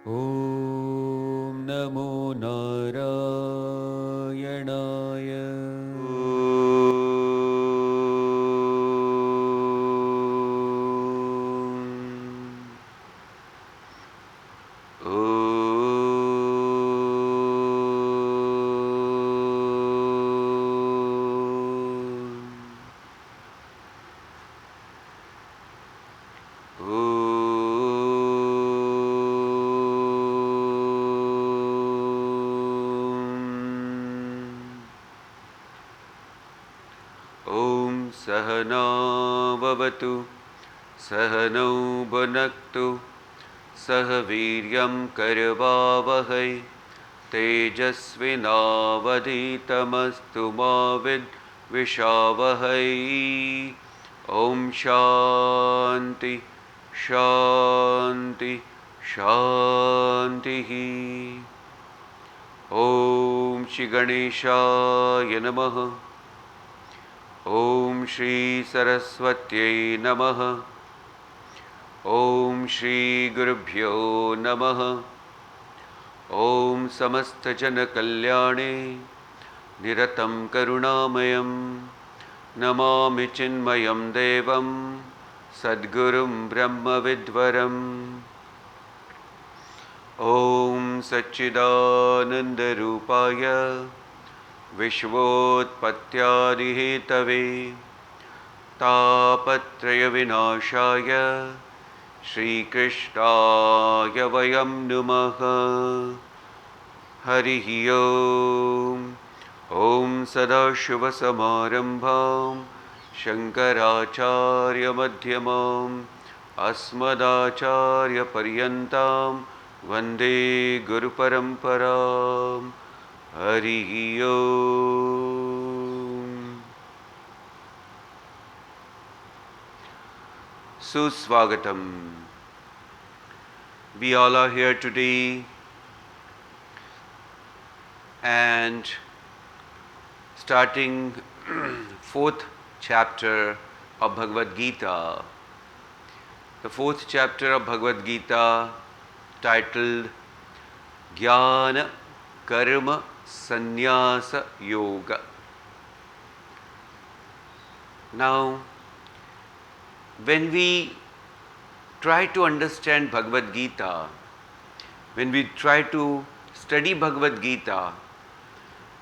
ॐ नमो नारायणाय। ॐ सहना भवतु सहनौ भुनक्तु सह वीर्यं करवावहै तेजस्विनावधीतमस्तु मा विद्विषावहै। ॐ शान्ति शान्ति शान्तिः। ॐ श्री गणेशाय नमः। ॐ श्री सरस्वत्यै नमः। ॐ श्री गुरुभ्यो नमः। ॐ समस्तजनकल्याणे निरतं करुणामयं नमामि चिन्मयं देवं सद्गुरुं ब्रह्मविद्वरम्। ॐ सच्चिदानन्दरूपाय विश्वोत्पत्त्यादिहेतवे तापत्रयविनाशाय श्रीकृष्णाय वयं नुमः। हरिः ओम्। ॐ सदाशिवसमारम्भां शङ्कराचार्यमध्यमाम् अस्मदाचार्यपर्यन्तां वन्दे गुरुपरम्पराम्। हरिः ओम्। Suswagatam. We all are here today and starting fourth chapter of Bhagavad Gita. The fourth chapter of Bhagavad Gita titled Jnana Karma Sannyasa Yoga. Now, when we try to understand Bhagavad Gita, when we try to study Bhagavad Gita,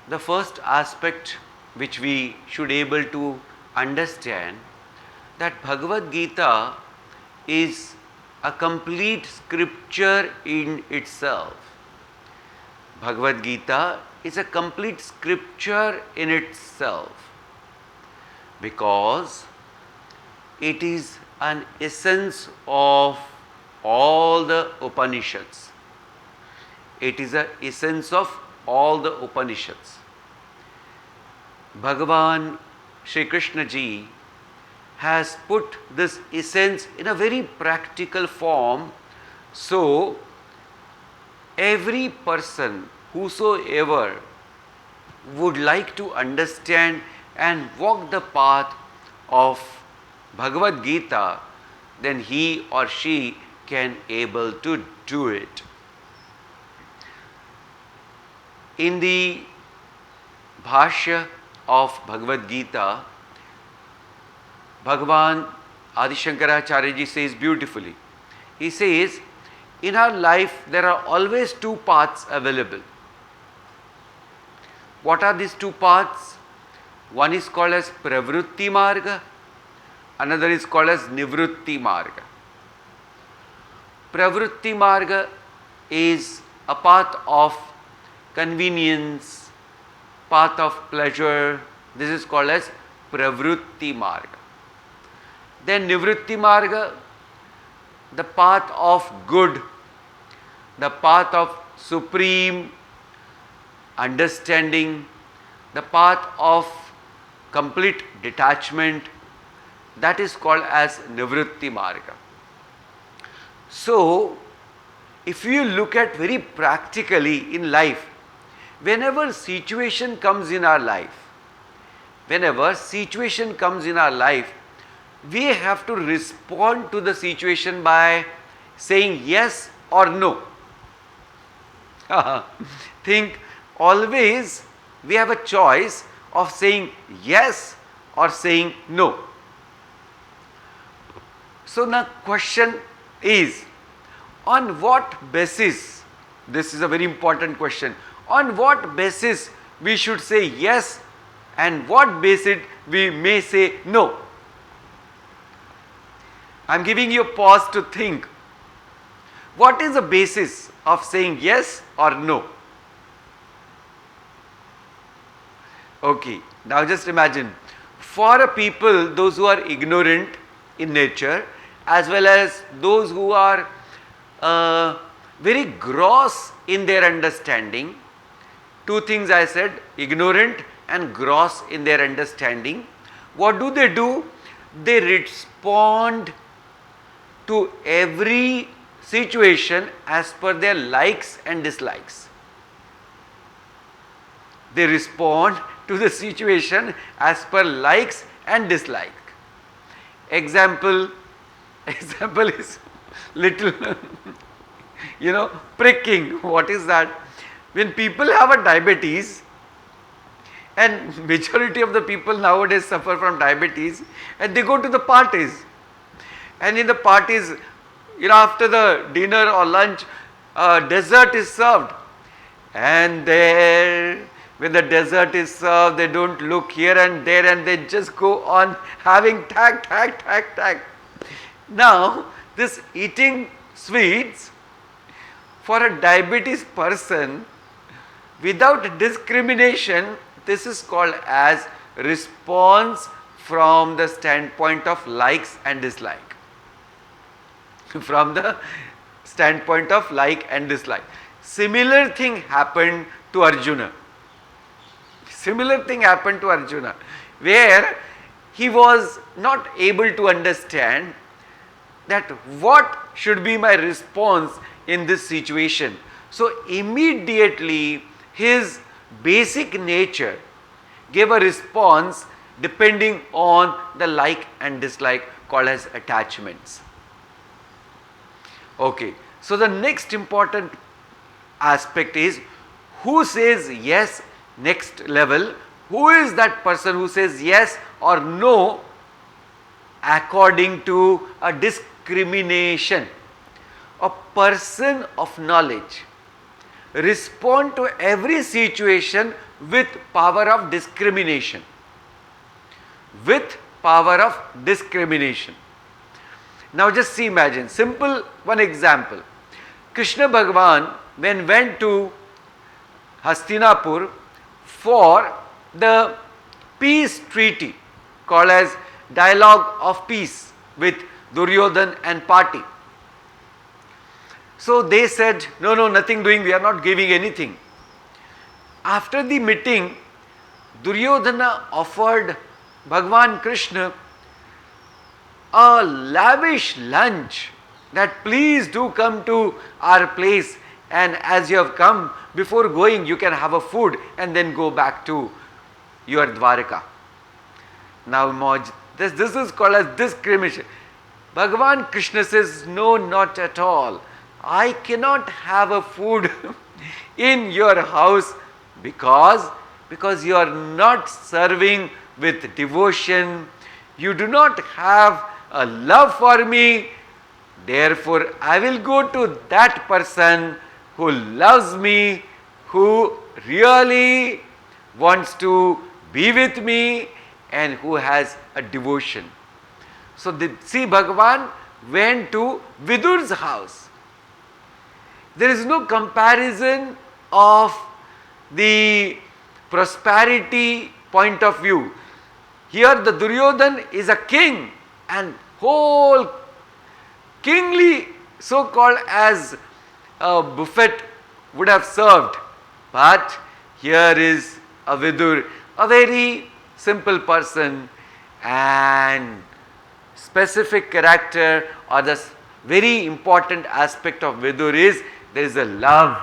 the first aspect which we should able to understand that Bhagavad Gita is a complete scripture in itself. Bhagavad Gita is a complete scripture in itself because it is an essence of all the Upanishads. It is an essence of all the Upanishads. Bhagavan Shri Krishna ji has put this essence in a very practical form, so every person, whosoever would like to understand and walk the path of Bhagavad Gita, then he or she can able to do it. In the Bhashya of Bhagavad Gita, Bhagavan Adi Shankaracharya ji says beautifully, he says, in our life there are always two paths available. What are these two paths? One is called as Pravrutti Marga, another is called as Nivrutti Marga. Pravrutti Marga is a path of convenience, path of pleasure. This is called as Pravrutti Marga. Then Nivrutti Marga, the path of good, the path of supreme understanding, the path of complete detachment, that is called as Nivrutti Marga. So, if you look at very practically in life, whenever situation comes in our life, we have to respond to the situation by saying yes or no. Think always we have a choice of saying yes or saying no. So the question is, on what basis, this is a very important question, on what basis we should say yes and what basis we may say no? I am giving you a pause to think. What is the basis of saying yes or no? Okay, now just imagine, for a people, those who are ignorant in nature, as well as those who are very gross in their understanding, two things I said, ignorant and gross in their understanding, what do? They respond to every situation as per their likes and dislikes. They respond to the situation as per likes and dislike. Example is little pricking. What is that? When people have a diabetes, and majority of the people nowadays suffer from diabetes, and they go to the parties, and in the parties, after the dinner or lunch, dessert is served, and there, when the dessert is served, they don't look here and there, and they just go on having tag. Now, this eating sweets for a diabetes person without discrimination, this is called as response from the standpoint of likes and dislike. From the standpoint of like and dislike. Similar thing happened to Arjuna. Where he was not able to understand that what should be my response in this situation. So immediately his basic nature gave a response depending on the like and dislike, called as attachments. Okay, so the next important aspect is who says yes. Next level, who is that person who says yes or no according to a discrimination? A person of knowledge respond to every situation with power of discrimination. With power of discrimination. Now just imagine, simple one example. Krishna Bhagavan, when went to Hastinapur for the peace treaty called as dialogue of peace with Duryodhan and party. So they said, no, nothing doing, we are not giving anything. After the meeting, Duryodhana offered Bhagavan Krishna a lavish lunch, that please do come to our place, and as you have come, before going you can have a food and then go back to your Dwarika. Now this is called as discrimination. Bhagavan Krishna says, no, not at all. I cannot have a food in your house because you are not serving with devotion. You do not have a love for me. Therefore, I will go to that person who loves me, who really wants to be with me, and who has a devotion. So, see, Bhagavan went to Vidur's house. There is no comparison of the prosperity point of view. Here the Duryodhan is a king, and whole kingly so-called as a buffet would have served. But here is a Vidur, a very simple person, and specific character, or the very important aspect of Vidur is there is a love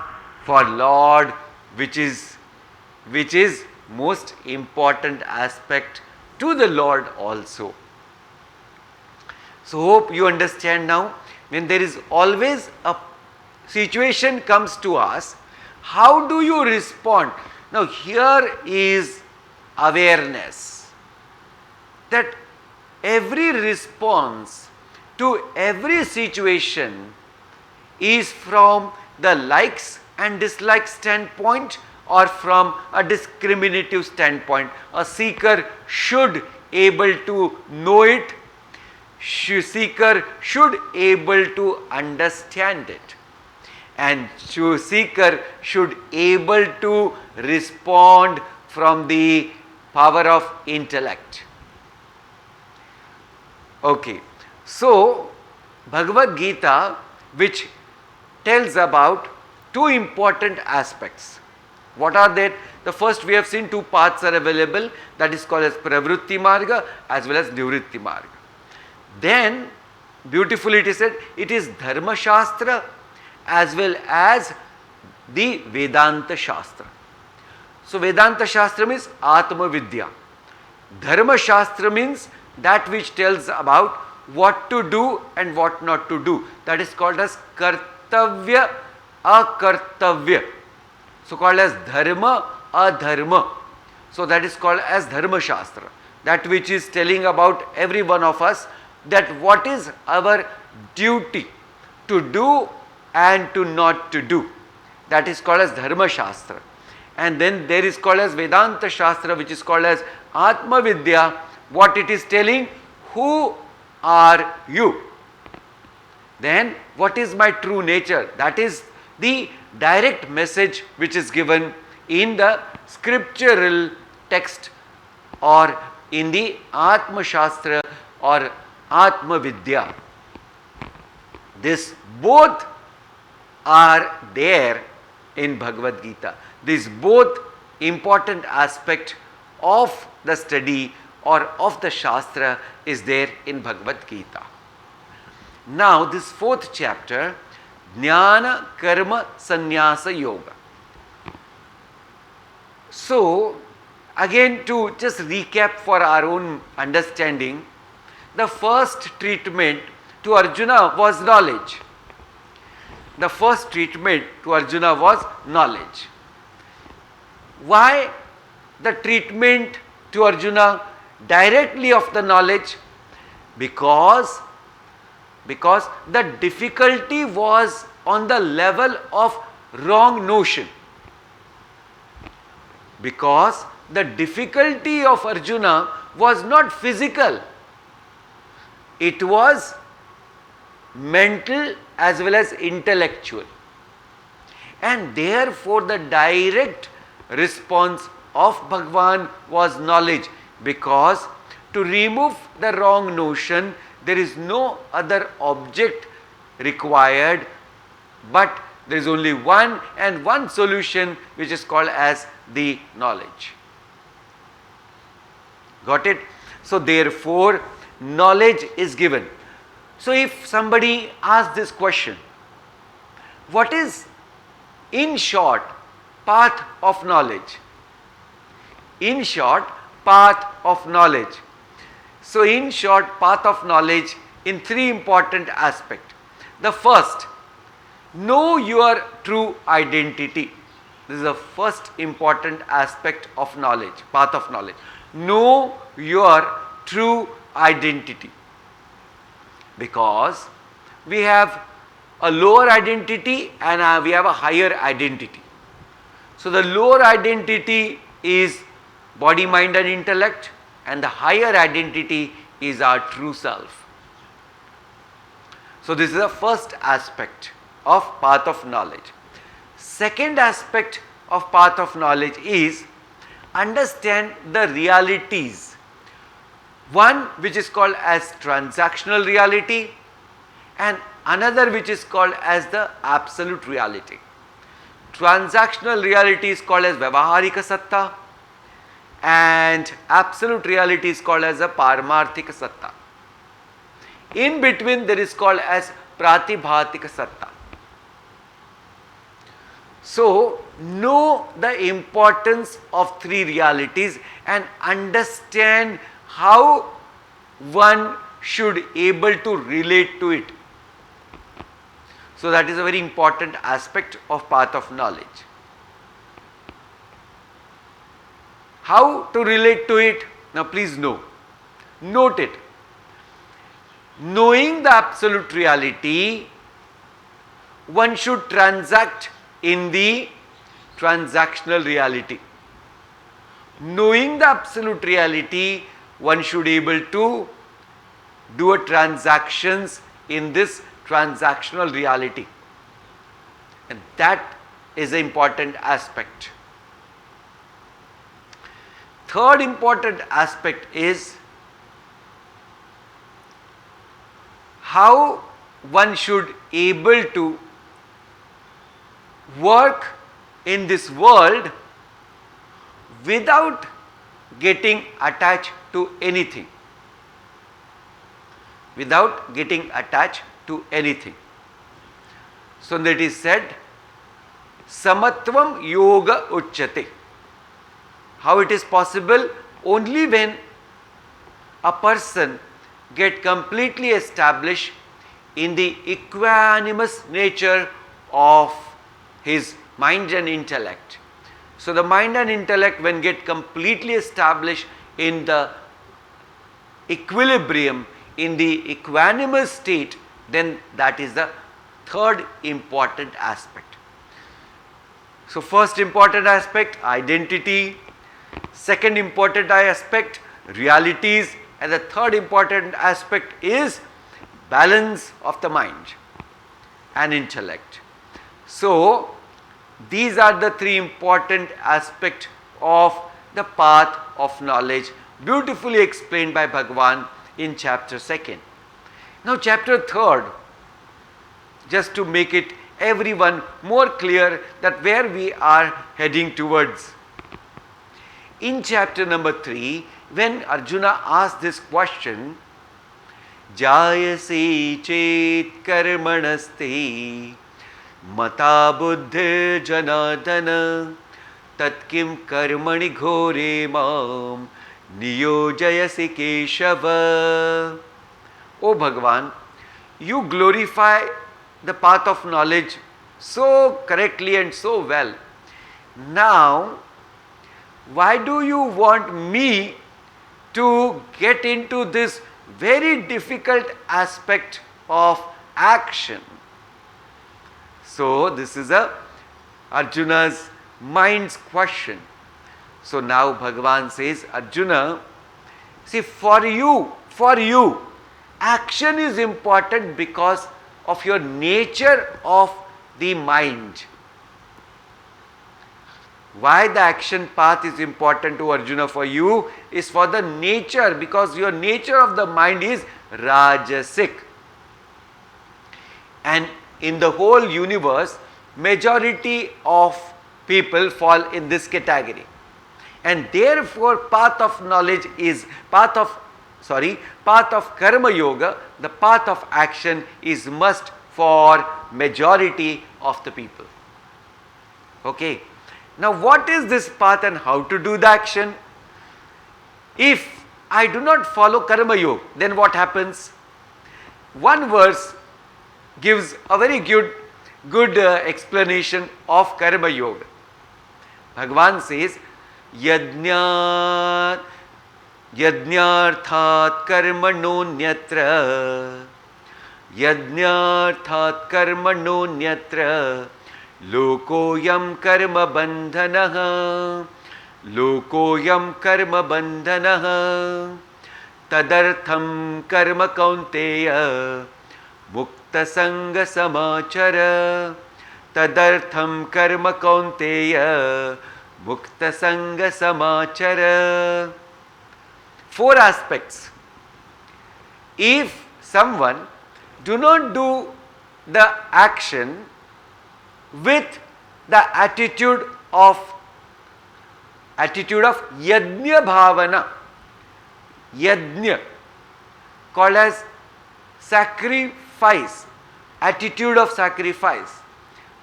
for Lord, which is most important aspect to the Lord also. So hope you understand now, when there is always a situation comes to us How do you respond? Now here is awareness that every response to every situation is from the likes and dislikes standpoint or from a discriminative standpoint. A seeker should able to know it, seeker should able to understand it, and seeker should able to respond from the power of intellect. Okay, so Bhagavad Gita, which tells about two important aspects. What are they? The first, we have seen two paths are available, that is called as Pravritti Marga as well as Nivritti Marga. Then beautifully it is said, it is Dharma Shastra as well as the Vedanta Shastra. So Vedanta Shastra means Atma Vidya. Dharma Shastra means that which tells about what to do and what not to do. That is called as Kartavya, Akartavya. So called as Dharma, Adharma. So that is called as Dharma Shastra. That which is telling about every one of us that what is our duty to do and to not to do. That is called as Dharma Shastra. And then there is called as Vedanta Shastra, which is called as Atma Vidya. What it is telling? Who are you? Then what is my true nature? That is the direct message which is given in the scriptural text or in the Atma Shastra or Atma Vidya. This both are there in Bhagavad Gita. This both important aspect of the study or of the Shastra is there in Bhagavad Gita. Now this fourth chapter, Jnana Karma Sannyasa Yoga. So again, to just recap for our own understanding, the first treatment to Arjuna was knowledge. The first treatment to Arjuna was knowledge. Why the treatment to Arjuna directly of the knowledge? Because the difficulty was on the level of wrong notion. Because the difficulty of Arjuna was not physical, it was mental as well as intellectual. And therefore the direct response of Bhagwan was knowledge, because to remove the wrong notion there is no other object required, but there is only one and one solution, which is called as the knowledge. Got it? So therefore knowledge is given. So if somebody asks this question, what is in short path of knowledge? In short, path of knowledge. So in short, path of knowledge in three important aspects. The first, know your true identity. This is the first important aspect of knowledge, path of knowledge. Know your true identity. Because we have a lower identity and we have a higher identity. So the lower identity is body, mind and intellect, and the higher identity is our true self. So this is the first aspect of path of knowledge. Second aspect of path of knowledge is understand the realities. One which is called as transactional reality and another which is called as the absolute reality. Transactional reality is called as Vyavaharika Satta and absolute reality is called as a Paramarthika Satta. In between there is called as Pratibhatika Satta. So know the importance of three realities and understand how one should able to relate to it. So that is a very important aspect of path of knowledge. How to relate to it? Now please note it. Knowing the absolute reality, one should transact in the transactional reality. Knowing the absolute reality, one should be able to do a transactions in this transactional reality. And that is an important aspect. Third important aspect is how one should able to work in this world without getting attached to anything. Without getting attached to anything. So that is said, Samatvam Yoga Uchyate. How it is possible? Only when a person get completely established in the equanimous nature of his mind and intellect. So the mind and intellect, when get completely established in the equilibrium, in the equanimous state, then that is the third important aspect. So first important aspect, identity. Second important aspect, realities. And the third important aspect is balance of the mind and intellect. So these are the three important aspects of the path of knowledge, beautifully explained by Bhagavan in chapter 2nd. Now chapter 3rd, just to make it everyone more clear that where we are heading towards. In chapter number 3, when Arjuna asked this question, Jayase chet karmanaste mata buddhi janadana tatkim karmani ghore mam niyojayasi keshava. O Bhagavan, you glorify the path of knowledge so correctly and so well. Now, why do you want me to get into this very difficult aspect of action? So this is Arjuna's mind's question. So now Bhagavan says, Arjuna, see, for you, action is important because of your nature of the mind. Why the action path is important to Arjuna for you is for the nature, because your nature of the mind is Rajasic. And in the whole universe, majority of people fall in this category. And therefore path of knowledge is path of karma yoga, the path of action is must for majority of the people. Okay. Now what is this path and how to do the action? If I do not follow karma yoga, then what happens? One verse gives a very good explanation of karma yoga. Bhagavan says, Yajnarthat karmanonyatra Yajnarthat karmanonyatra Lokoyam karma bandhanaha Tadartham karma kaunteya Mukta sanga samachara Tadartham karma kaunteya Mukta sanga samachara. 4 aspects. If someone do not do the action with the attitude of yajna bhavana, yajna called as sacrifice, attitude of sacrifice.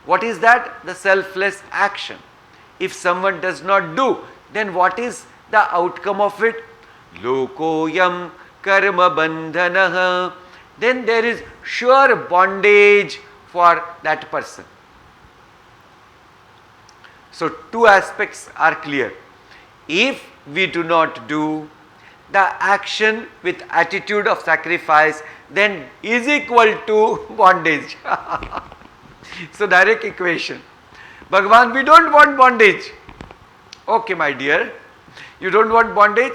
What is that? The selfless action. If someone does not do, then what is the outcome of it? Lokoyam karma bandhanaha. Then there is sure bondage for that person. So 2 aspects are clear. if we do not do the action with attitude of sacrifice, then is equal to bondage. So direct equation. Bhagavan, we don't want bondage. Okay, my dear, you don't want bondage?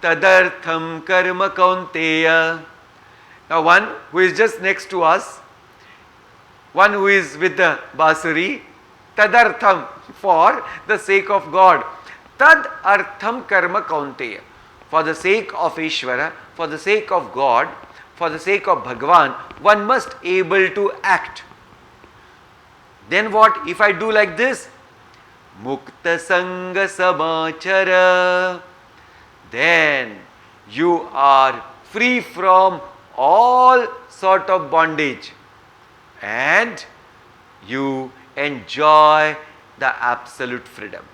Tadartham karma kaunteya. Now one who is just next to us, one who is with the basuri, tadartham, for the sake of God. Tad artham karma kaunteya. For the sake of Ishvara, for the sake of God, for the sake of Bhagavan, one must able to act. Then what if I do like this? Mukta sanga samachara. Then you are free from all sort of bondage and you enjoy the absolute freedom.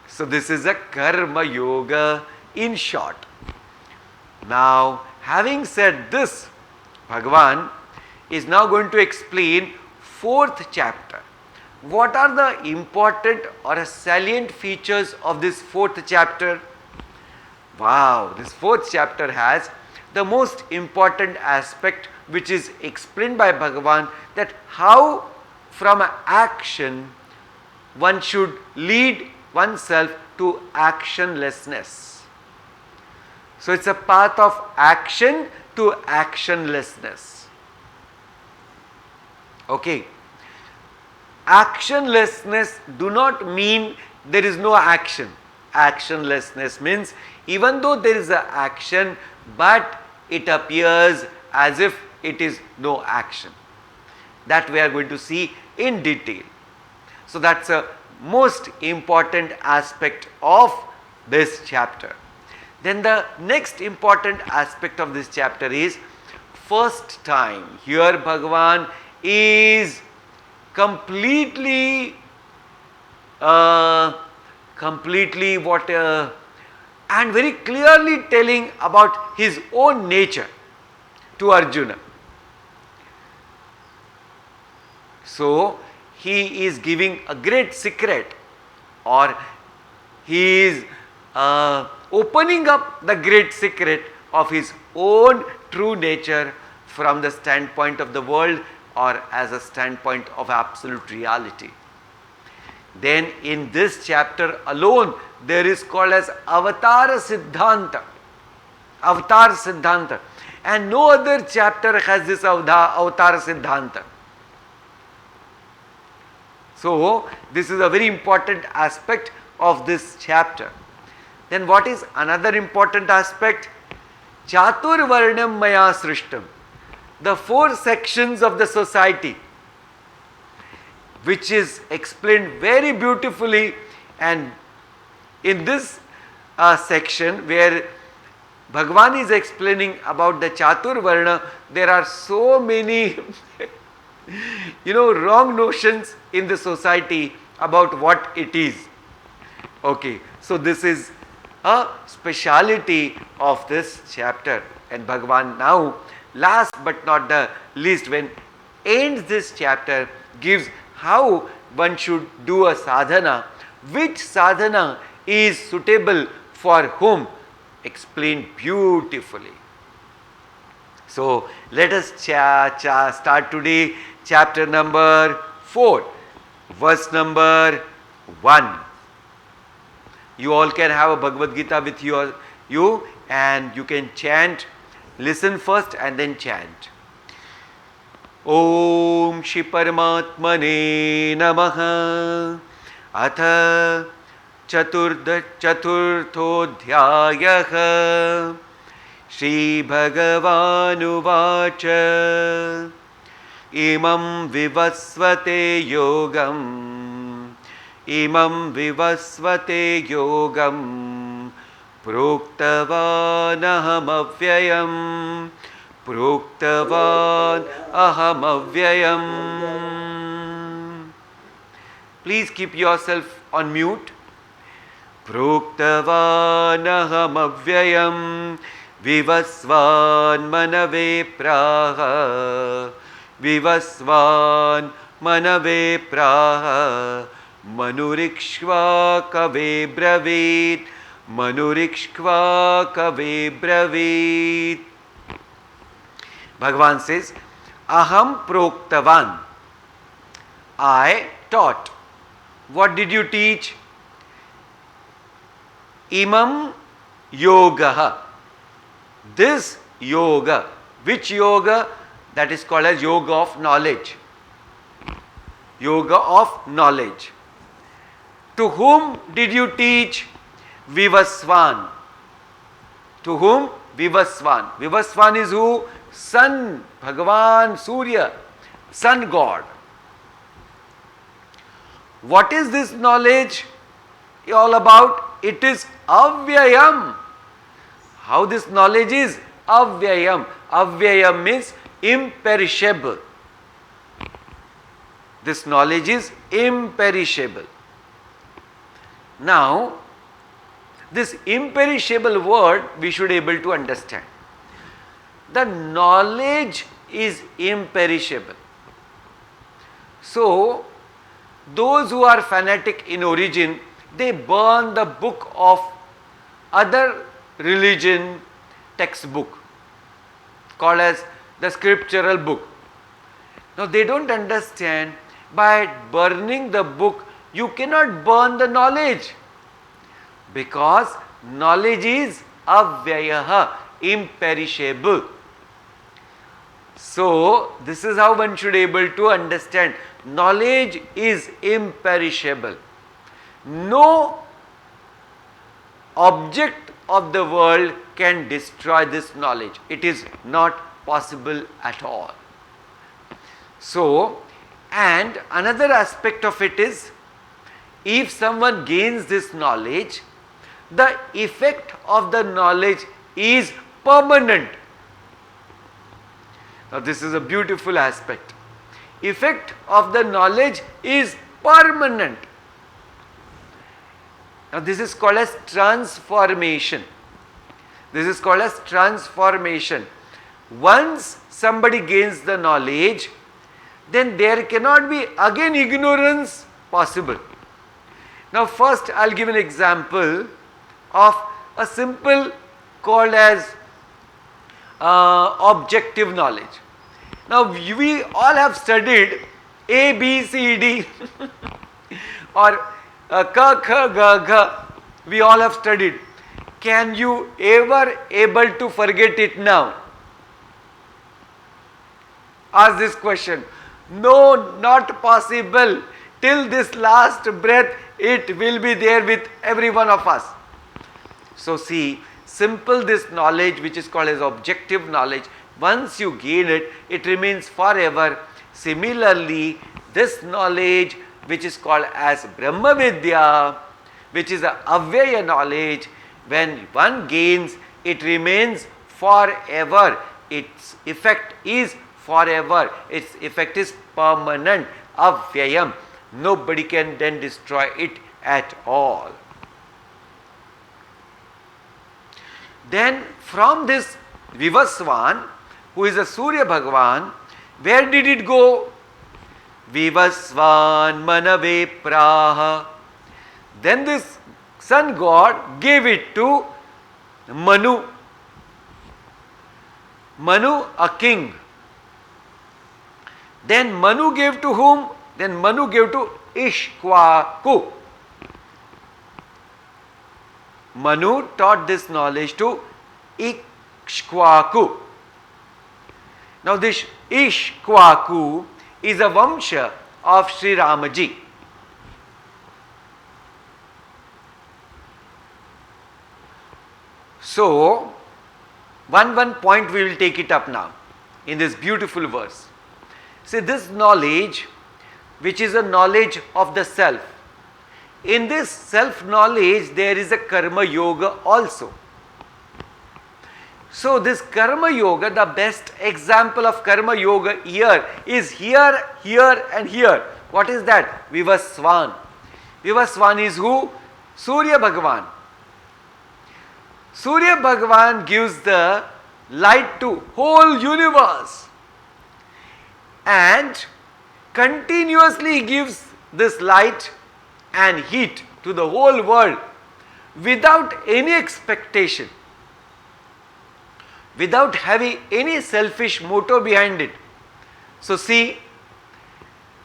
So this is a karma yoga in short. Now, having said this, Bhagavan is now going to explain fourth chapter. What are the important or salient features of this fourth chapter? Wow, this fourth chapter has the most important aspect which is explained by Bhagavan, that how from action one should lead oneself to actionlessness. So it's a path of action to actionlessness. Okay. Actionlessness do not mean there is no action. Actionlessness means even though there is an action, but it appears as if it is no action. That we are going to see in detail. So that's a most important aspect of this chapter. Then the next important aspect of this chapter is first time. Here Bhagavan is completely and very clearly telling about his own nature to Arjuna. So he is giving a great secret, or he is opening up the great secret of his own true nature from the standpoint of the world or as a standpoint of absolute reality. Then in this chapter alone there is called as Avatar Siddhanta. Avatar Siddhanta. And no other chapter has this Avatar Siddhanta. So this is a very important aspect of this chapter. Then what is another important aspect? Chatur Varnam Maya Srishtam. The four sections of the society, which is explained very beautifully, and in this section where Bhagavan is explaining about the Chatur Varna, there are so many wrong notions in the society about what it is. Okay, so this is a speciality of this chapter, and Bhagavan now, last but not the least, when ends this chapter, gives how one should do a sadhana, which sadhana is suitable for whom, explained beautifully. So let us start today chapter number 4, verse number 1. You all can have a Bhagavad Gita with you and you can chant. Listen first and then chant. Om Shri Paramatmane Namaha. Atha Chaturthodhyayaha. Shri Bhagavanu Vacha. Imam Vivasvate Yogam. Imam Vivasvate Yogam. Proktavan aham avyayam. Proktavan aham avyayam. Please keep yourself on mute. Proktavan aham avyayam. Vivasvan manave praha. Vivasvan manave praha. Manurikshva kave bravit. Manurikshva kave bravit. Bhagavan says, Aham proktavan. I taught. What did you teach? Imam yoga. This yoga. Which yoga? That is called as yoga of knowledge. Yoga of knowledge. To whom did you teach? Vivaswan. To whom? Vivaswan. Vivaswan is who? Sun, Bhagavan Surya, sun god. What is this knowledge all about? It is avyayam. How this knowledge is? Avyayam. Avyayam means imperishable. This knowledge is imperishable. Now, this imperishable word we should be able to understand. The knowledge is imperishable. So, those who are fanatic in origin, they burn the book of other religion textbook called as the scriptural book. Now, they don't understand by burning the book, you cannot burn the knowledge, because knowledge is avyayaha, imperishable. So, this is how one should be able to understand. Knowledge is imperishable. No object of the world can destroy this knowledge. It is not possible at all. So, and another aspect of it is, if someone gains this knowledge, the effect of the knowledge is permanent. Now, this is a beautiful aspect. Effect of the knowledge is permanent. Now, this is called as transformation. This is called as transformation. Once somebody gains the knowledge, then there cannot be again ignorance possible. Now, first I will give an example of a simple called as objective knowledge. Now, we all have studied A, B, C, D or Ka, Kha, Ga, Gha. We all have studied. Can you ever able to forget it now? Ask this question. No, not possible. Till this last breath, it will be there with every one of us. So see, simple this knowledge which is called as objective knowledge, once you gain it, it remains forever. Similarly, this knowledge which is called as Brahma Vidya, which is the Avyaya knowledge, when one gains, it remains forever. Its effect is forever. Its effect is permanent. Avyayam. Nobody can then destroy it at all. Then from this Vivaswan, who is a Surya Bhagavan, where did it go? Vivasvan manave praha. Then this sun god gave it to Manu. Manu, a king. Then Manu gave to whom? Then Manu gave to Ishkwaku. Manu taught this knowledge to Ishkwaku. Now this Ishkwaku is a Vamsha of Sri Ramaji. So, one point we will take it up now in this beautiful verse. See, this knowledge, which is a knowledge of the self. In this self-knowledge, there is a karma yoga also. So, this karma yoga, the best example of karma yoga here is here, here and here. What is that? Vivaswan. Vivaswan is who? Surya Bhagavan. Surya Bhagavan gives the light to whole universe and continuously gives this light and heat to the whole world without any expectation, without having any selfish motive behind it. So see,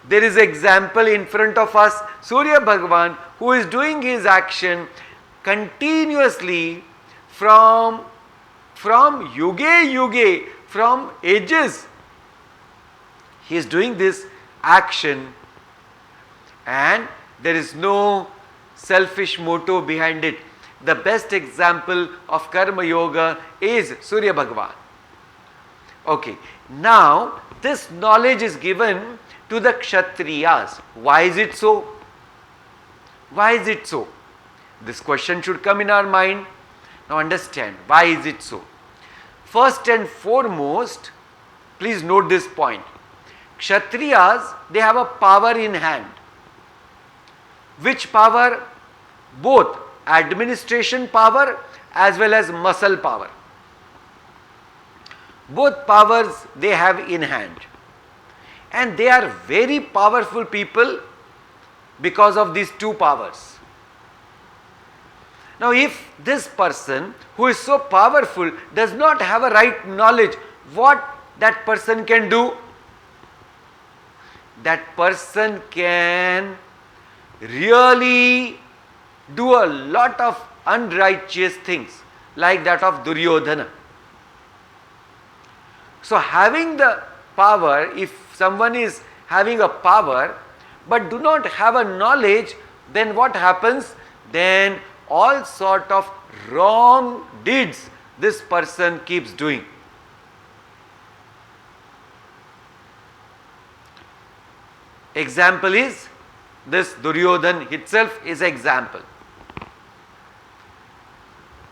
there is an example in front of us, Surya Bhagavan, who is doing his action continuously from yuge, from ages. He is doing this action and there is no selfish motive behind it. The best example of Karma Yoga is Surya Bhagavan. Okay, now this knowledge is given to the Kshatriyas. Why is it so? Why is it so? This question should come in our mind. Now understand, why is it so? First and foremost, please note this point. Kshatriyas, they have a power in hand. Which power? Both administration power as well as muscle power. Both powers they have in hand. And they are very powerful people because of these two powers. Now if this person who is so powerful does not have a right knowledge, what that person can do? That person can really do a lot of unrighteous things like that of Duryodhana. So having the power, if someone is having a power but do not have a knowledge, then what happens? Then all sort of wrong deeds this person keeps doing. Example is this Duryodhana itself is example.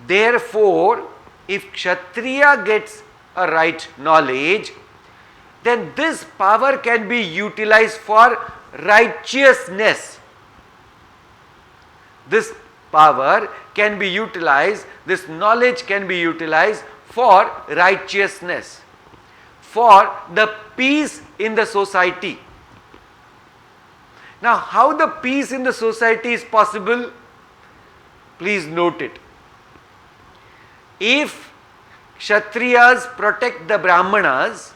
Therefore, if Kshatriya gets a right knowledge, then this power can be utilized for righteousness. This power can be utilized, this knowledge can be utilized for righteousness, for the peace in the society. Now, how the peace in the society is possible? Please note it. If Kshatriyas protect the Brahmanas,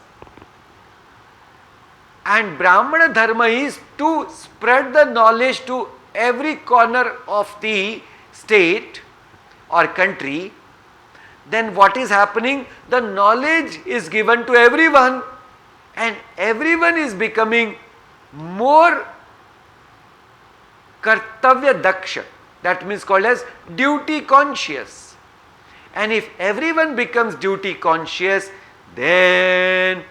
and Brahmana dharma is to spread the knowledge to every corner of the state or country, then what is happening? The knowledge is given to everyone and everyone is becoming more kartavya daksha, that means called as duty conscious. And if everyone becomes duty conscious, then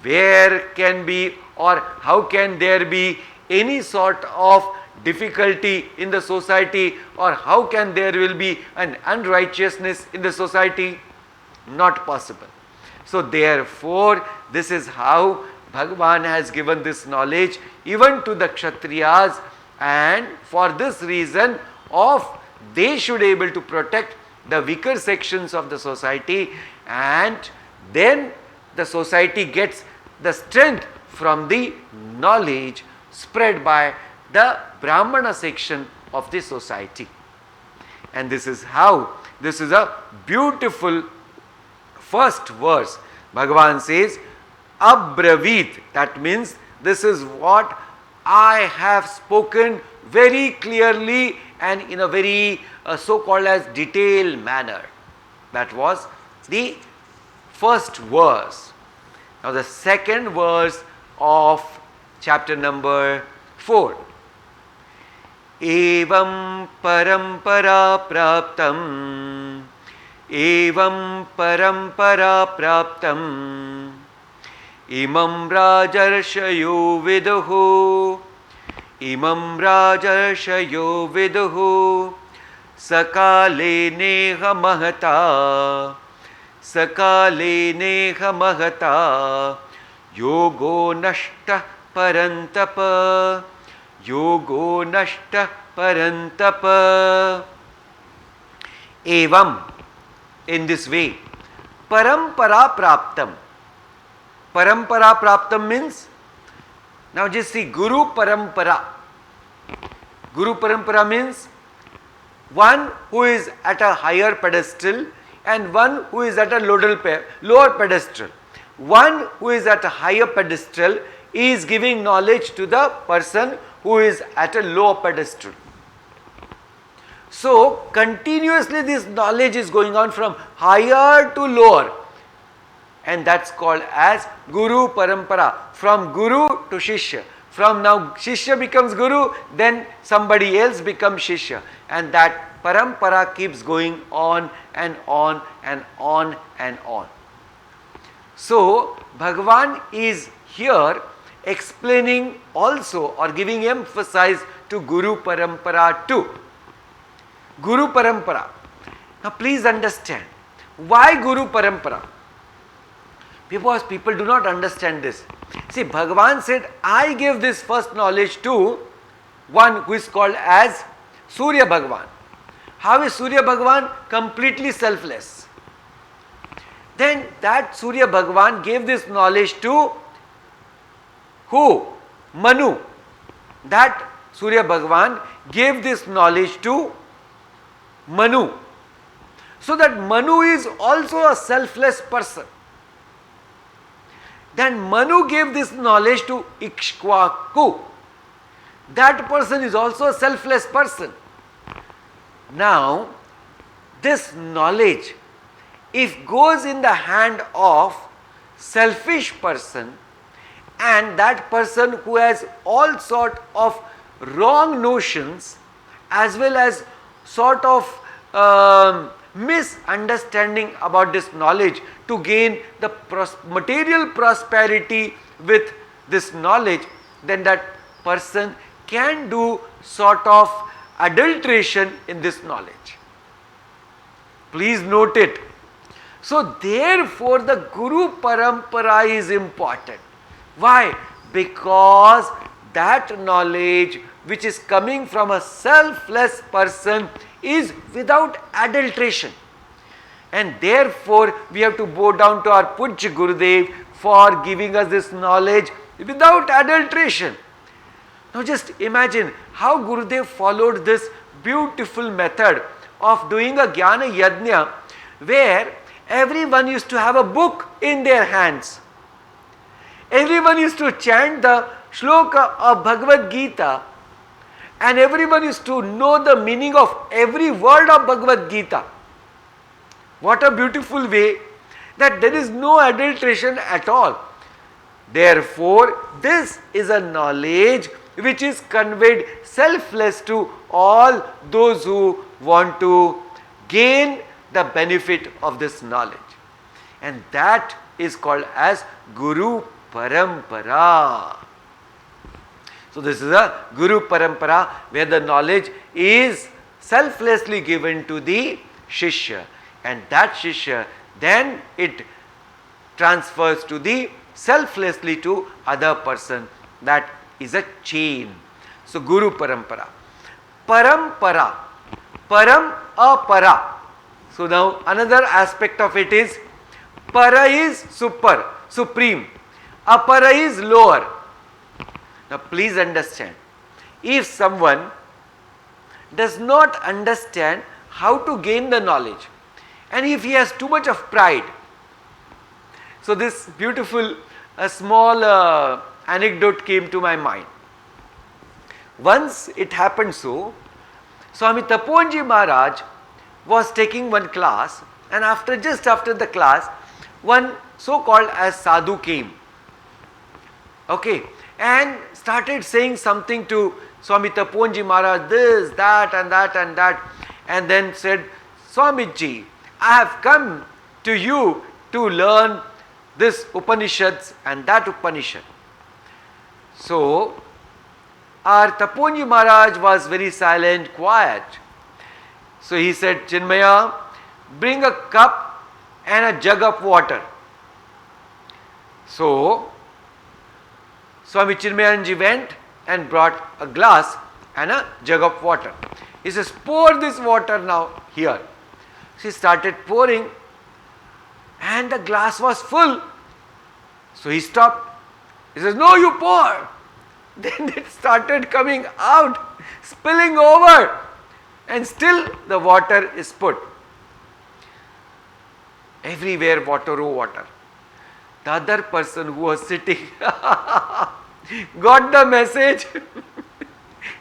where can be or how can there be any sort of difficulty in the society, or how can there will be an unrighteousness in the society? Not possible. So therefore, this is how Bhagavan has given this knowledge even to the Kshatriyas, and for this reason of they should able to protect the weaker sections of the society, and then the society gets the strength from the knowledge spread by the Brahmana section of the society. And this is how, this is a beautiful first verse. Bhagavan says, Abravit, that means this is what I have spoken very clearly and in a very so-called as detailed manner. That was the first verse. Now the second verse of chapter number 4. Evam parampara praptam, evam parampara praptam, imam rajarshayo viduhu, imam rajarshayo viduhu, sakale neha mahata, sakale neha mahata, yogo nashta parantapa, yogo nashta parantapa. Evam, in this way, parampara praptam. Parampara praptam means, now just see, Guru parampara. Guru Parampara means one who is at a higher pedestal and one who is at a lower pedestal. One who is at a higher pedestal is giving knowledge to the person who is at a lower pedestal. So, continuously this knowledge is going on from higher to lower, and that's called as Guru Parampara, from Guru to Shishya. From now Shishya becomes Guru, then somebody else becomes Shishya, and that Parampara keeps going on and on and on and on. So, Bhagavan is here explaining also or giving emphasis to Guru Parampara too. Guru Parampara. Now please understand, why Guru Parampara? Because people do not understand this. See, Bhagavan said, I give this first knowledge to one who is called as Surya Bhagavan. How is Surya Bhagavan? Completely selfless. Then that Surya Bhagavan gave this knowledge to who? Manu. That Surya Bhagavan gave this knowledge to Manu. So that Manu is also a selfless person. Then Manu gave this knowledge to Ikshvaku. That person is also a selfless person. Now, this knowledge, if goes in the hand of selfish person, and that person who has all sort of wrong notions as well as sort of misunderstanding about this knowledge to gain the material prosperity with this knowledge, then that person can do sort of adulteration in this knowledge. Please note it. So therefore the Guru Parampara is important. Why? Because that knowledge which is coming from a selfless person is without adulteration. And therefore we have to bow down to our Pujya Gurudev for giving us this knowledge without adulteration. Now just imagine how Gurudev followed this beautiful method of doing a Jnana Yajna, where everyone used to have a book in their hands. Everyone used to chant the shloka of Bhagavad Gita, and everyone used to know the meaning of every word of Bhagavad Gita. What a beautiful way that there is no adulteration at all. Therefore, this is a knowledge which is conveyed selfless to all those who want to gain the benefit of this knowledge. And that is called as Guru Parampara. So this is a Guru Parampara where the knowledge is selflessly given to the Shishya, and that Shishya then it transfers to the selflessly to other person. That is a chain. So Guru Parampara. Parampara. Param apara. So now another aspect of it is, para is super, supreme. Apara is lower. Now please understand, if someone does not understand how to gain the knowledge, and if he has too much of pride, so this beautiful small anecdote came to my mind. Once it happened so, Swami Tapobanji Maharaj was taking one class, and just after the class, one so-called as sadhu came. Okay, and started saying something to Swami Tapobanji Maharaj, this, that and that and that, and then said, Swamiji, I have come to you to learn this Upanishads and that Upanishad. So, our Tapobanji Maharaj was very silent, quiet. So he said, Chinmaya, bring a cup and a jug of water. So, Swami Chinmayanji went and brought a glass and a jug of water. He says, pour this water now here. She started pouring, and the glass was full. So he stopped. He says, no, you pour. Then it started coming out. spilling over, and still the water is put. Everywhere water, oh water. The other person who was sitting got the message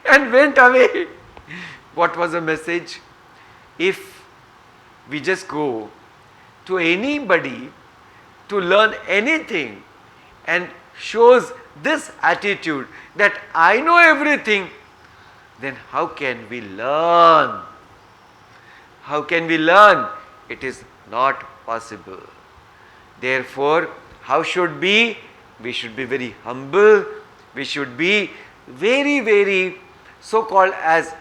and went away. What was the message? If we just go to anybody to learn anything and shows this attitude that I know everything, then how can we learn? How can we learn? It is not possible. Therefore, how should be? We should be very humble. We should be very, very so-called as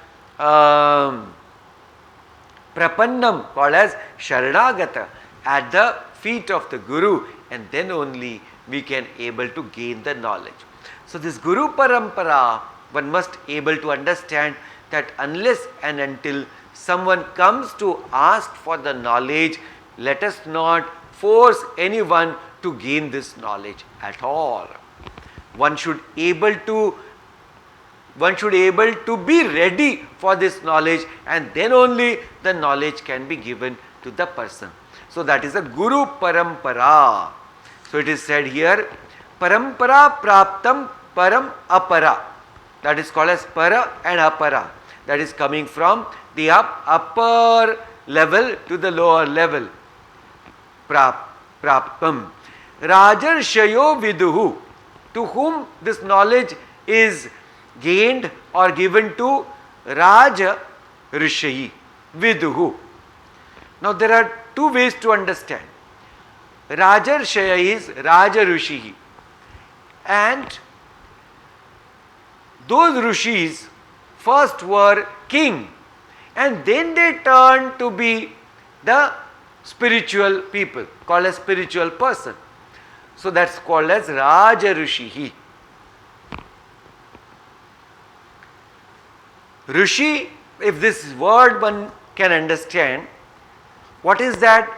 prapannam, called as sharanagata, at the feet of the Guru, and then only we can able to gain the knowledge. So this Guru Parampara, one must able to understand that unless and until someone comes to ask for the knowledge, let us not force anyone to gain this knowledge at all. One should able to be ready for this knowledge, and then only the knowledge can be given to the person. So that is a Guru Parampara. So it is said here, Parampara Praptam Param Apara. That is called as Para and Apara. That is coming from the upper level to the lower level. Praptam. Rajarshayo Viduhu. To whom this knowledge is gained or given to? Raja Rishayi Viduhu. Now there are two ways to understand. Rajarshaya is Raja Rishihi, and those rishis first were king, and then they turned to be the spiritual people, called as spiritual person. So that's called as Raja Rishihi. Rishi, if this word one can understand, what is that?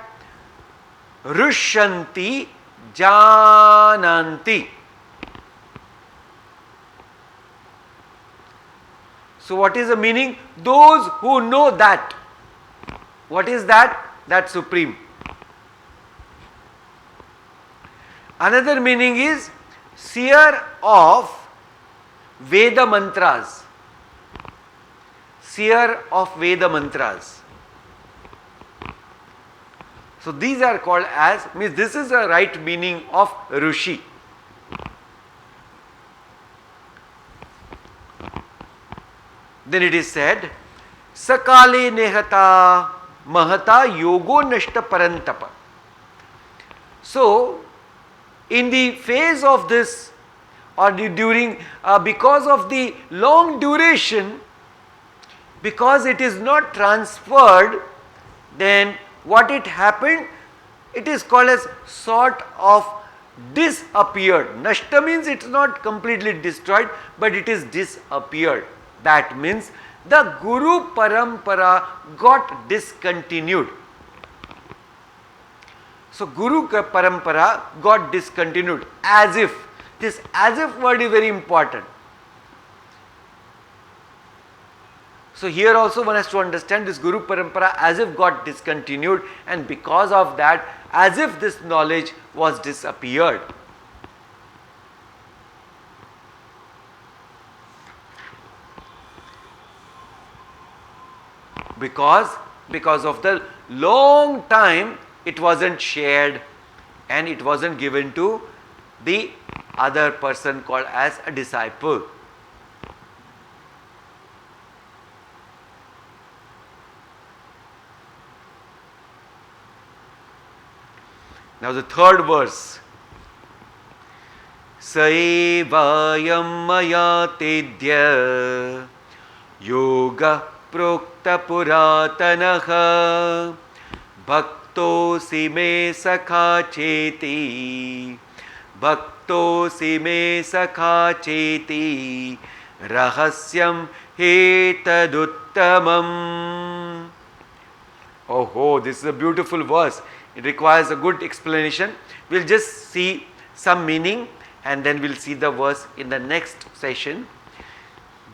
Rishanti Jananti. So what is the meaning? Those who know that. What is that? That supreme. Another meaning is seer of Veda mantras. Seer of Veda mantras. So these are called as, means this is the right meaning of Rishi. Then it is said, Sakale Nehata Mahata Yogo Nashta Parantapa. So, in the phase of this, or during, because of the long duration, because it is not transferred, then what it happened? It is called as sort of disappeared. Nashta means it is not completely destroyed, but it is disappeared. That means the Guru Parampara got discontinued. So Guru Parampara got discontinued, as if. This as if word is very important. So here also one has to understand this Guru Parampara as if got discontinued, and because of that, as if this knowledge was disappeared. Because of the long time it wasn't shared and it wasn't given to the other person called as a disciple. Now the third verse. Saevayam maya tedya yoga prokta puratanaha bhaktosi me sakha cheti bhaktosi me sakha cheti rahasyam hetaduttamam. Oh, this is a beautiful verse. It requires a good explanation. We'll just see some meaning and then we'll see the verse in the next session.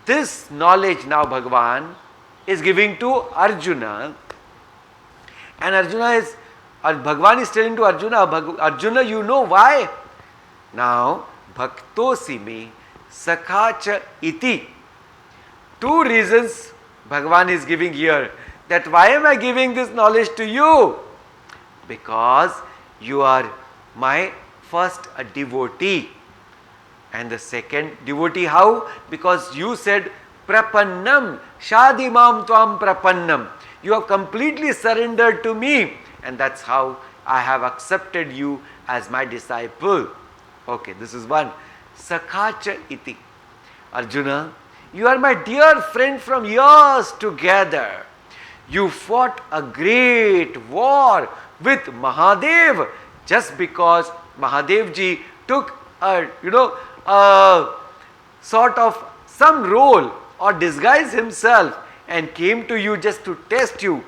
this knowledge now Bhagavan is giving to Arjuna, and Bhagavan is telling to Arjuna, Arjuna, you know why? Now, bhaktosi me sakhacha iti. Two reasons Bhagavan is giving here. That why am I giving this knowledge to you? Because you are my first a devotee. And the second devotee, how? Because you said prapannam, shadimam tvam prapannam. You have completely surrendered to me, and that's how I have accepted you as my disciple. Okay, this is one. Sakhacha iti. Arjuna, you are my dear friend from years together. You fought a great war with Mahadev just because Mahadev ji took a sort of some role or disguise himself and came to you just to test you,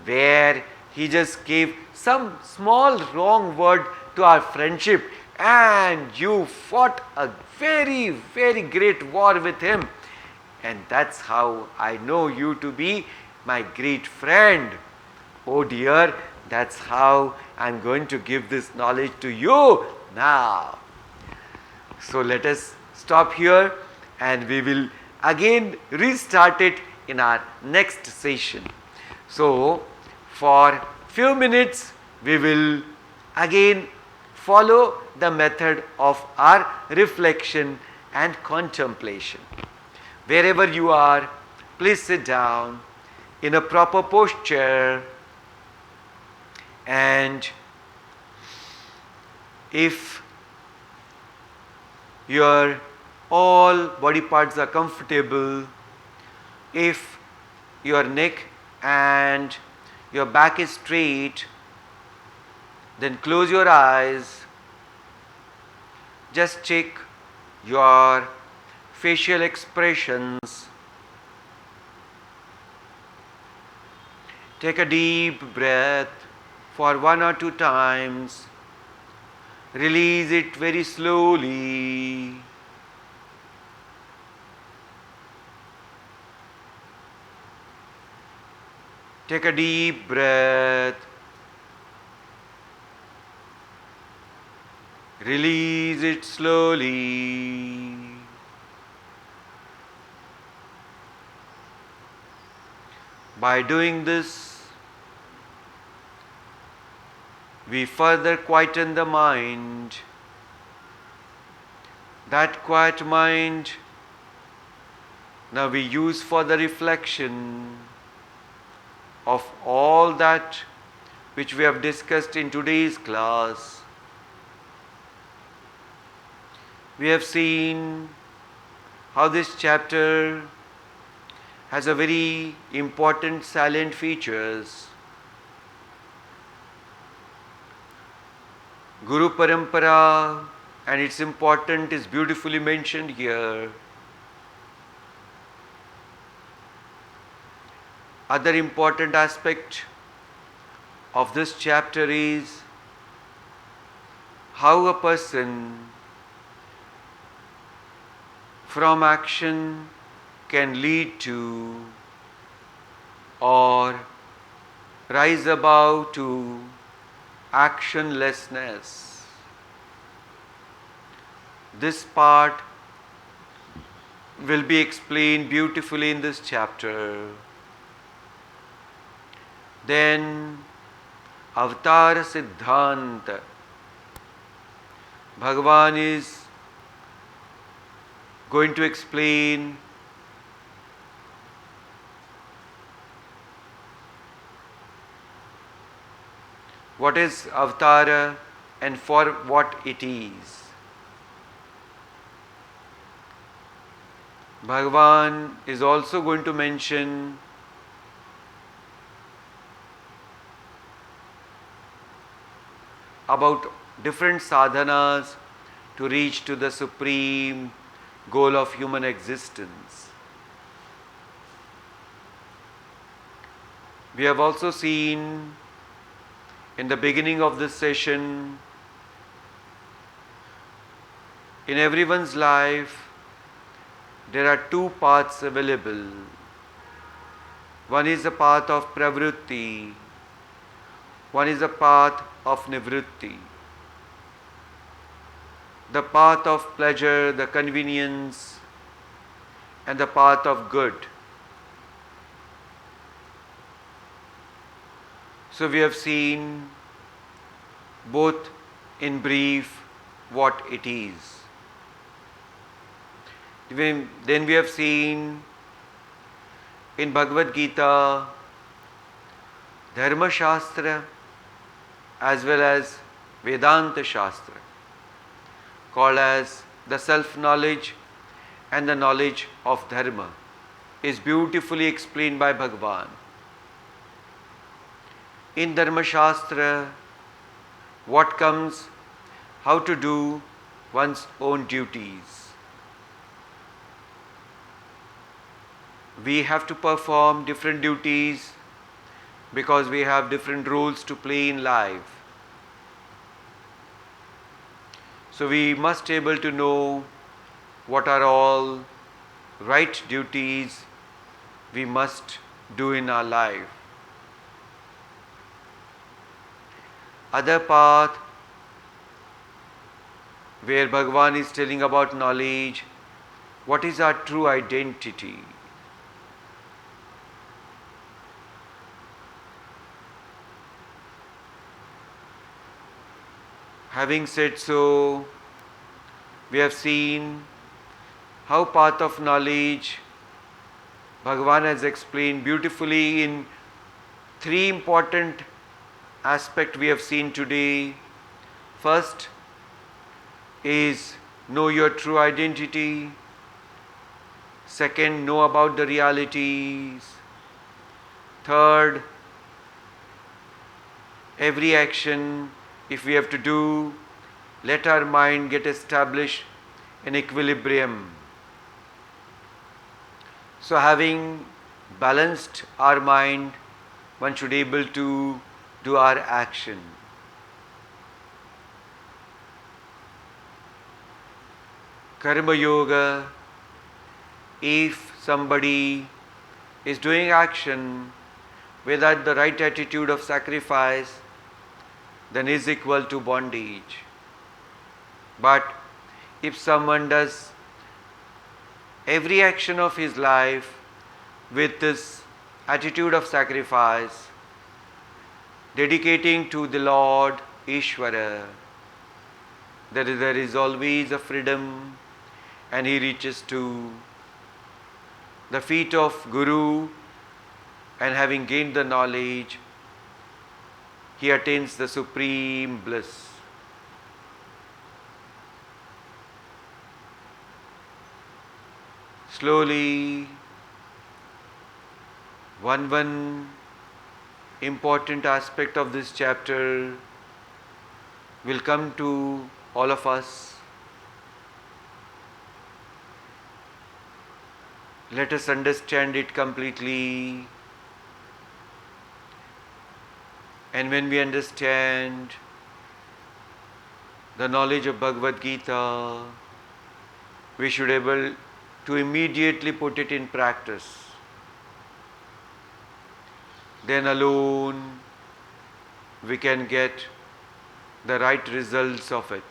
where he just gave some small wrong word to our friendship, and you fought a very, very great war with him. And that's how I know you to be my great friend. Oh dear, that's how I'm going to give this knowledge to you now. So let us stop here, and we will again restart it in our next session. So for few minutes we will again follow the method of our reflection and contemplation. Wherever you are, please sit down in a proper posture, and if your all body parts are comfortable, if your neck and your back is straight, then close your eyes. Just check your facial expressions. Take a deep breath for 1 or 2 times. Release it very slowly. Take a deep breath. Release it slowly. By doing this, we further quieten the mind. That quiet mind now we use for the reflection of all that which we have discussed in today's class. We have seen how this chapter has a very important salient features. Guru Parampara and its importance is beautifully mentioned here. Other important aspect of this chapter is how a person from action can lead to or rise above to actionlessness. This part will be explained beautifully in this chapter. Then Avatar Siddhanta. Bhagavan is going to explain what is Avatara and for what it is. Bhagavan is also going to mention about different sadhanas to reach to the supreme goal of human existence. We have also seen in the beginning of this session, in everyone's life, there are two paths available. One is the path of pravritti, one is the path of nivritti. The path of pleasure, the convenience, and the path of good. So we have seen both in brief what it is. Then we have seen in Bhagavad Gita, Dharma Shastra as well as Vedanta Shastra, called as the self-knowledge and the knowledge of Dharma, is beautifully explained by Bhagavan. In Dharma Shastra, what comes, how to do one's own duties. We have to perform different duties because we have different roles to play in life. So we must be able to know what are all right duties we must do in our life. Other path where Bhagavan is telling about knowledge, what is our true identity? Having said so, we have seen how path of knowledge Bhagavan has explained beautifully in three important aspects we have seen today. First is know your true identity. Second, know about the realities. Third, every action, if we have to do, let our mind get established in equilibrium. So having balanced our mind, one should be able to do our action. Karma Yoga, if somebody is doing action without the right attitude of sacrifice, then is equal to bondage. But if someone does every action of his life with this attitude of sacrifice, dedicating to the Lord Ishvara, there is always a freedom, and he reaches to the feet of Guru, and having gained the knowledge, he attains the supreme bliss. Slowly, one important aspect of this chapter will come to all of us. Let us understand it completely. And when we understand the knowledge of Bhagavad Gita, we should be able to immediately put it in practice. Then alone we can get the right results of it.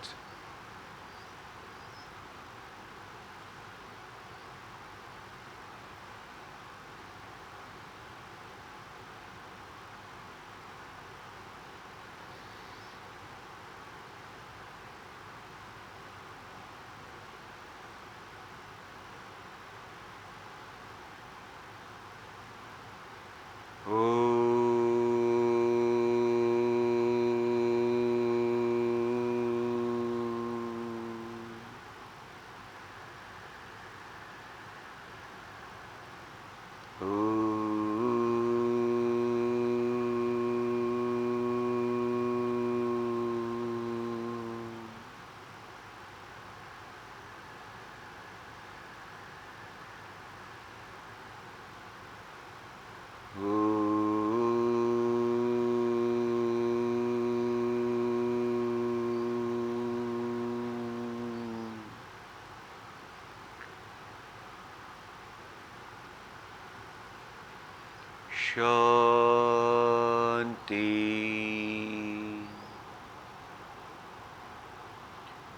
Shanti.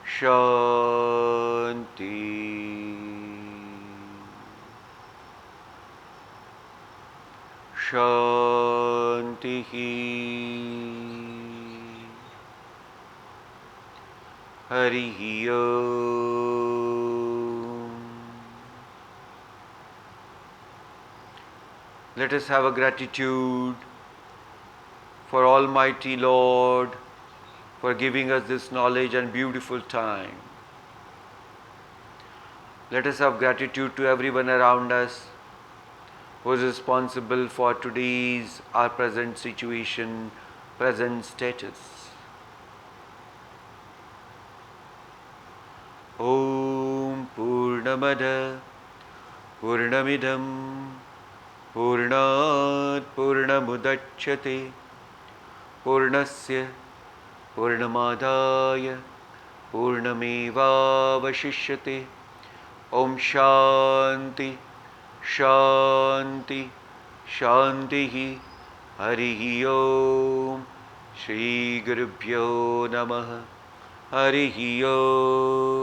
Shanti. Shanti. Harihi Om. Let us have a gratitude for Almighty Lord for giving us this knowledge and beautiful time. Let us have gratitude to everyone around us who is responsible for today's, our present situation, present status. Om Purnamada Purnamidam Purnat Purnamudachyate Purnasya Purnamadaya Purnamevavashishyate. Om Shanti Shanti Shanti. Harihi Om. Shri Gurubhyo Namaha. Harihi Om.